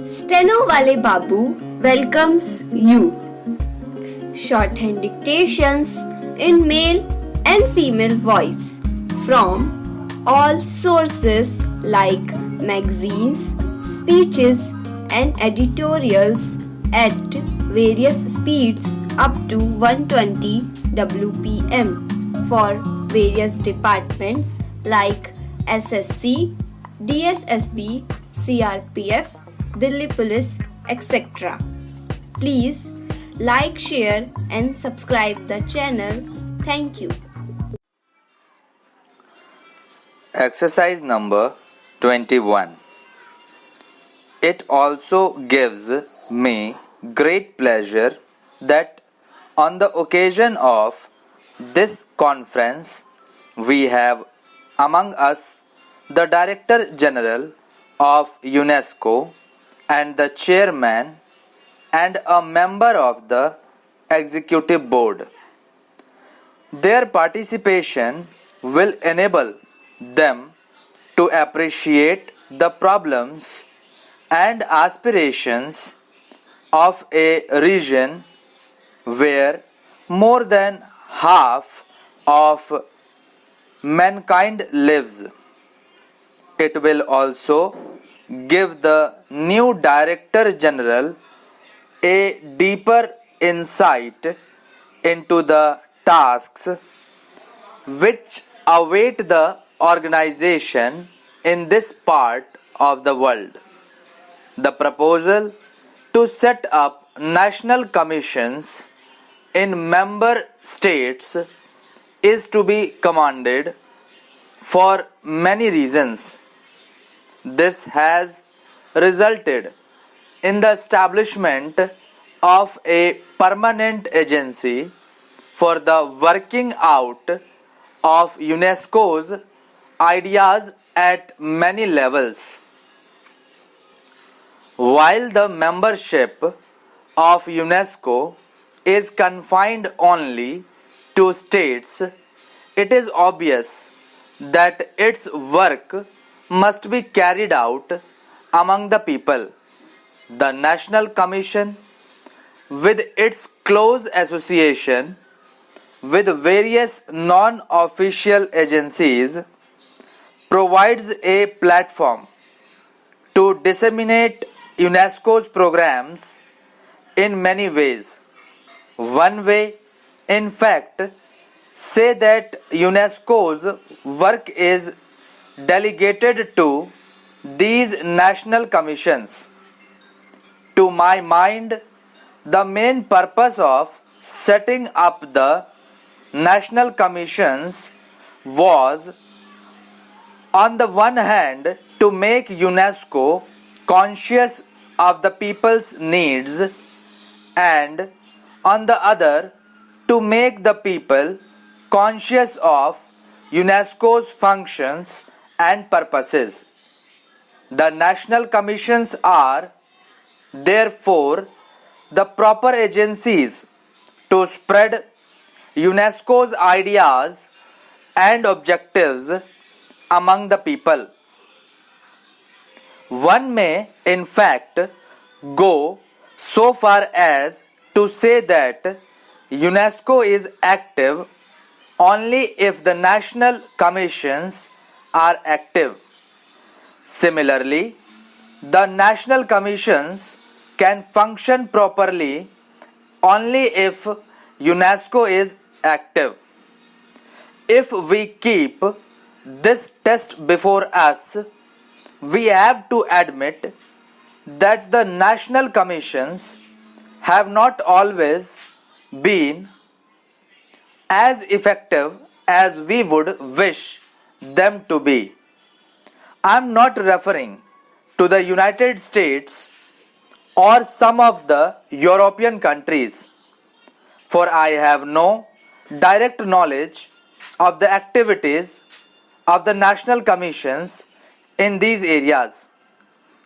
Steno Wale Babu welcomes you. Shorthand dictations in male and female voice from all sources like magazines, speeches, and editorials at various speeds up to 120 WPM for various departments like SSC, DSSB, CRPF, Delhi Police, etc. Please like, share, and subscribe the channel. Thank you. Exercise number 21. It also gives me great pleasure that on the occasion of this conference we have among us the Director General of UNESCO and the Chairman and a member of the Executive Board. Their participation will enable them to appreciate the problems and aspirations of a region where more than half of mankind lives. It will also give the new Director General a deeper insight into the tasks which await the organization in this part of the world. The proposal to set up national commissions in member states is to be commended for many reasons. This has resulted in the establishment of a permanent agency for the working out of UNESCO's ideas at many levels. While the membership of UNESCO is confined only to states, it is obvious that its work must be carried out among the people. The National Commission, with its close association with various non-official agencies, provides a platform to disseminate UNESCO's programs in many ways. One way, in fact, say that UNESCO's work is delegated to these national commissions. To my mind, the main purpose of setting up the national commissions was, on the one hand, to make UNESCO conscious of the people's needs, and on the other, to make the people conscious of UNESCO's functions and purposes. The national commissions are, therefore, the proper agencies to spread UNESCO's ideas and objectives among the people. One may, in fact, go so far as to say that UNESCO is active only if the national commissions are active. Similarly, the national commissions can function properly only if UNESCO is active. If we keep this test before us, we have to admit that the national commissions have not always been as effective as we would wish them to be. I am not referring to the United States or some of the European countries, for I have no direct knowledge of the activities of the national commissions in these areas.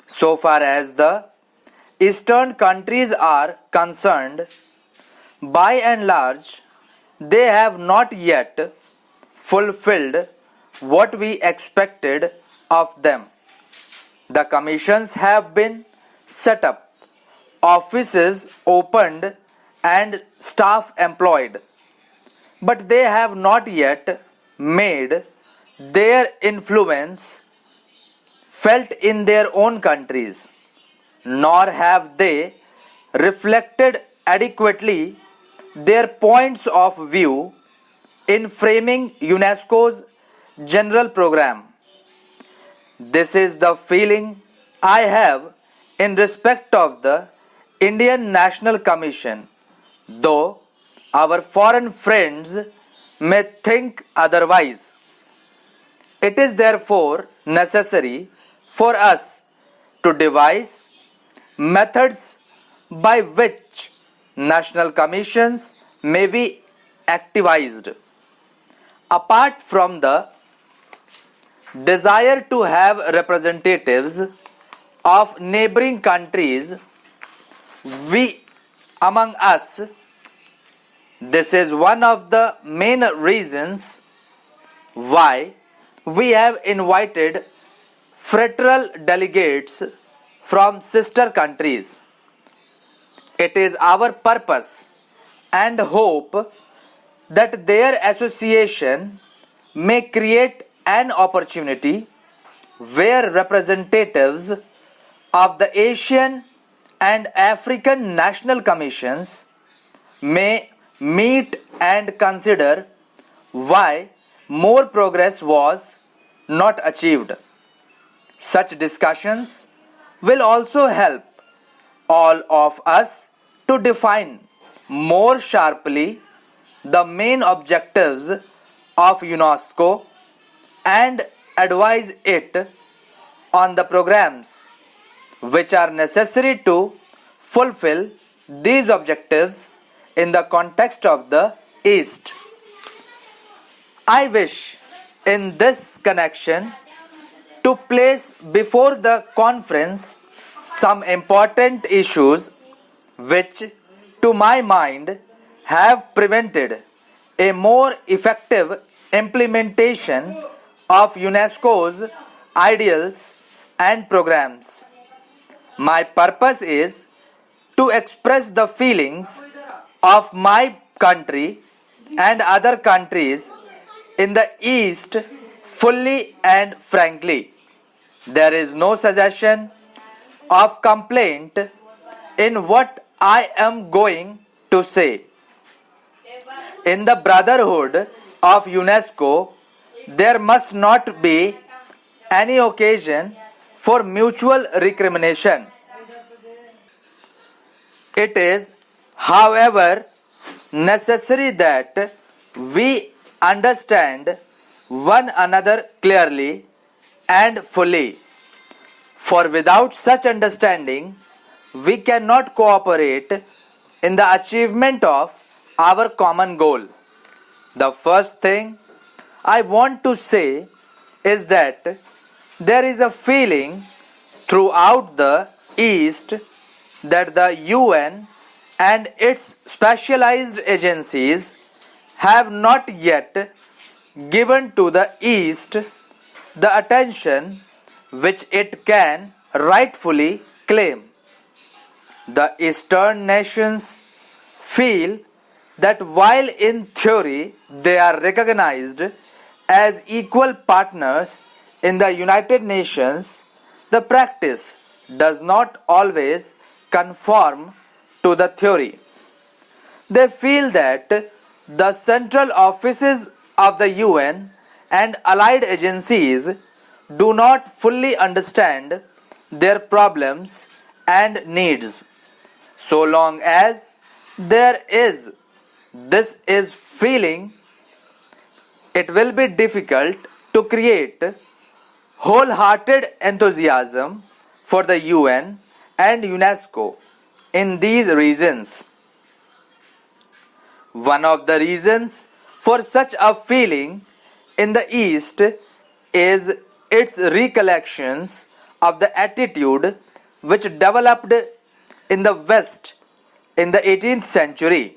So far as the Eastern countries are concerned, by and large, they have not yet fulfilled what we expected of them. The commissions have been set up, offices opened, and staff employed, but they have not yet made their influence felt in their own countries, nor have they reflected adequately their points of view in framing UNESCO's general program. This is the feeling I have in respect of the Indian National Commission, though our foreign friends may think otherwise. It is therefore necessary for us to devise methods by which national commissions may be activized. Apart from the desire to have representatives of neighboring countries, we among us, this is one of the main reasons why we have invited fraternal delegates from sister countries. It is our purpose and hope that their association may create an opportunity where representatives of the Asian and African National Commissions may meet and consider why more progress was not achieved. Such discussions will also help all of us to define more sharply the main objectives of UNESCO and advise it on the programs which are necessary to fulfill these objectives in the context of the East. I wish in this connection to place before the conference some important issues which, to my mind, have prevented a more effective implementation of UNESCO's ideals and programs. My purpose is to express the feelings of my country and other countries in the East fully and frankly. There is no suggestion of complaint in what I am going to say. In the brotherhood of UNESCO, there must not be any occasion for mutual recrimination. It is, however, necessary that we understand one another clearly and fully, for without such understanding, we cannot cooperate in the achievement of our common goal. The first thing I want to say is that there is a feeling throughout the East that the UN and its specialized agencies have not yet given to the East the attention which it can rightfully claim. The Eastern nations feel that while in theory they are recognized as equal partners in the United Nations, the practice does not always conform to the theory. They feel that the central offices of the UN and allied agencies do not fully understand their problems and needs. So long as there is this is feeling, it will be difficult to create wholehearted enthusiasm for the UN and UNESCO in these reasons. One of the reasons for such a feeling in the East is its recollections of the attitude which developed in the West in the 18th century.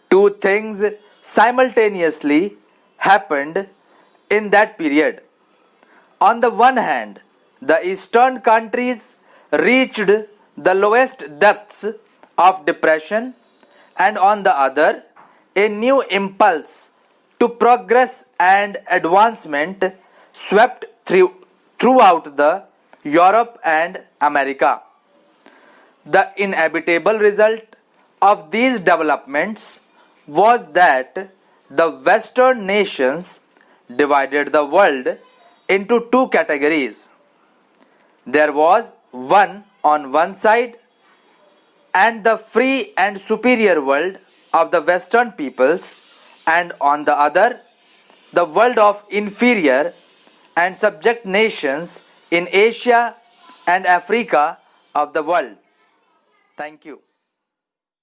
Two things simultaneously happened in that period. On the one hand, the Eastern countries reached the lowest depths of depression, and on the other, a new impulse to progress and advancement swept throughout the Europe and America. The inevitable result of these developments was that the Western nations divided the world into two categories. There was one on one side, and the free and superior world of the Western peoples, and on the other, the world of inferior and subject nations in Asia and Africa of the world. Thank you.